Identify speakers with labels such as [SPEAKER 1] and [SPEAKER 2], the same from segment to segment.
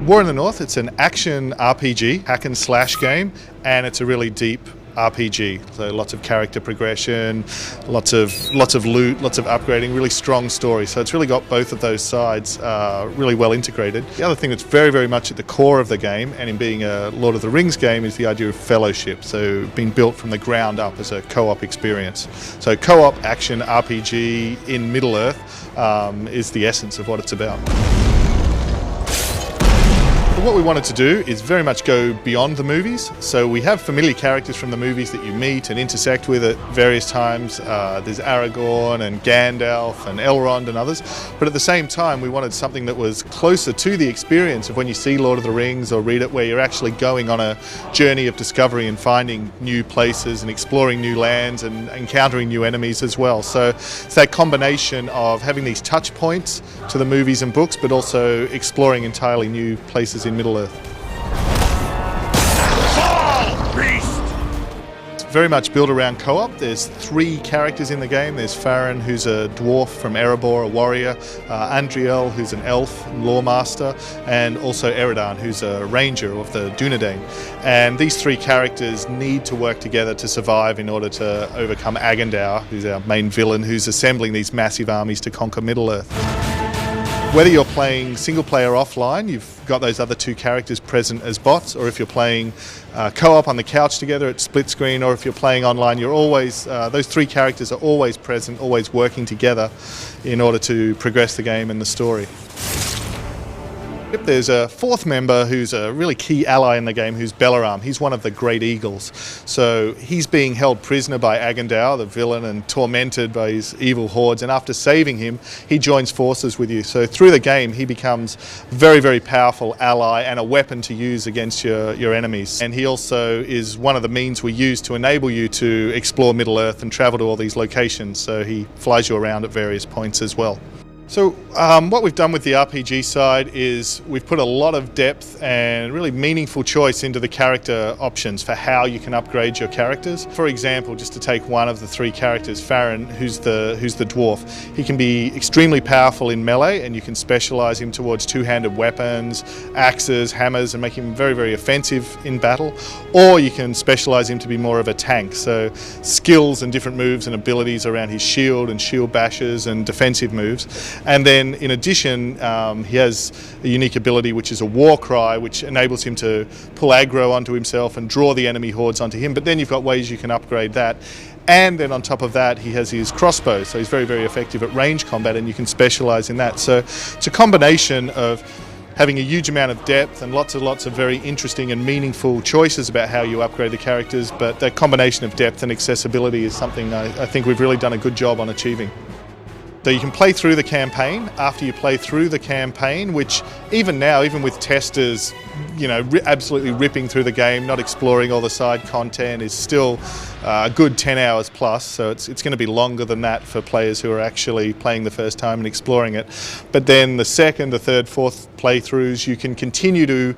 [SPEAKER 1] War in the North, it's an action RPG, hack and slash game, and it's a really deep RPG. So lots of character progression, lots of loot, lots of upgrading, really strong story. So it's really got both of those sides really well integrated. The other thing that's very, very much at the core of the game, and in being a Lord of the Rings game, is the idea of fellowship. So being built from the ground up as a co-op experience. So co-op action RPG in Middle-earth is the essence of what it's about. What we wanted to do is very much go beyond the movies. So we have familiar characters from the movies that you meet and intersect with at various times. There's Aragorn and Gandalf and Elrond and others. But at the same time, we wanted something that was closer to the experience of when you see Lord of the Rings or read it, where you're actually going on a journey of discovery and finding new places and exploring new lands and encountering new enemies as well. So it's that combination of having these touch points to the movies and books, but also exploring entirely new places in Middle-earth. Very much built around co-op. There's 3 characters in the game. There's Farron, who's a dwarf from Erebor, a warrior, Andriel, who's an elf, lawmaster, and also Eridan, who's a ranger of the Dunedain. And these 3 characters need to work together to survive in order to overcome Agandaur, who's our main villain, who's assembling these massive armies to conquer Middle-earth. Whether you're playing single player offline, you've got those other 2 characters present as bots, or if you're playing co-op on the couch together at split screen, or if you're playing online, you're always those 3 characters are always present, always working together in order to progress the game and the story. There's a 4th member who's a really key ally in the game, who's Belaram. He's one of the Great Eagles. So he's being held prisoner by Agandaur, the villain, and tormented by his evil hordes. And after saving him, he joins forces with you. So through the game, he becomes a very, very powerful ally and a weapon to use against your enemies. And he also is one of the means we use to enable you to explore Middle-earth and travel to all these locations. So he flies you around at various points as well. So what we've done with the RPG side is we've put a lot of depth and really meaningful choice into the character options for how you can upgrade your characters. For example, just to take one of the 3 characters, Farron, who's the dwarf, he can be extremely powerful in melee, and you can specialise him towards 2-handed weapons, axes, hammers, and make him very, very offensive in battle. Or you can specialise him to be more of a tank, so skills and different moves and abilities around his shield and shield bashes and defensive moves. And then in addition, he has a unique ability which is a war cry, which enables him to pull aggro onto himself and draw the enemy hordes onto him. But then you've got ways you can upgrade that. And then on top of that, he has his crossbow, so he's very, very effective at range combat, and you can specialise in that. So it's a combination of having a huge amount of depth and lots of very interesting and meaningful choices about how you upgrade the characters, but that combination of depth and accessibility is something I think we've really done a good job on achieving. So you can play through the campaign. After you play through the campaign, which even now, even with testers, absolutely ripping through the game, not exploring all the side content, is still a good 10 hours plus. So it's going to be longer than that for players who are actually playing the first time and exploring it. But then the second, the third, fourth playthroughs, you can continue to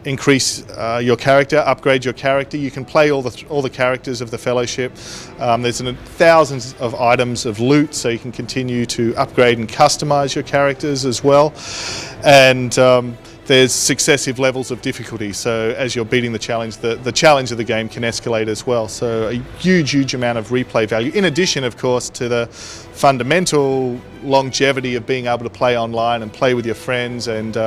[SPEAKER 1] increase your character, upgrade your character. You can play all the characters of the Fellowship. There's thousands of items of loot, so you can continue to upgrade and customize your characters as well. And there's successive levels of difficulty, so as you're beating the challenge of the game can escalate as well. So a huge amount of replay value, in addition of course to the fundamental longevity of being able to play online and play with your friends and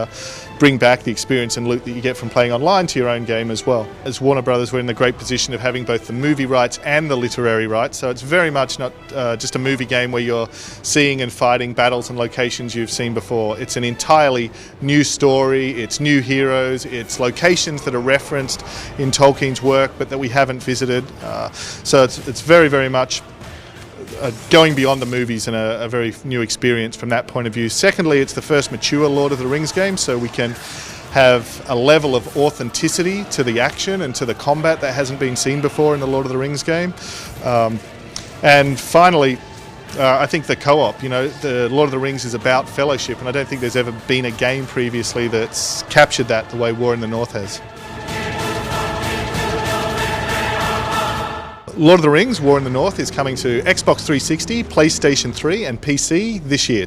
[SPEAKER 1] bring back the experience and loot that you get from playing online to your own game as well. As Warner Brothers, we're in the great position of having both the movie rights and the literary rights, so it's very much not just a movie game where you're seeing and fighting battles and locations you've seen before. It's an entirely new story, it's new heroes, it's locations that are referenced in Tolkien's work but that we haven't visited. So it's very much going beyond the movies and a very new experience from that point of view. Secondly, it's the first mature Lord of the Rings game, so we can have a level of authenticity to the action and to the combat that hasn't been seen before in the Lord of the Rings game. And finally, I think the co-op, the Lord of the Rings is about fellowship, and I don't think there's ever been a game previously that's captured that the way War in the North has. Lord of the Rings, War in the North, is coming to Xbox 360, PlayStation 3 and PC this year.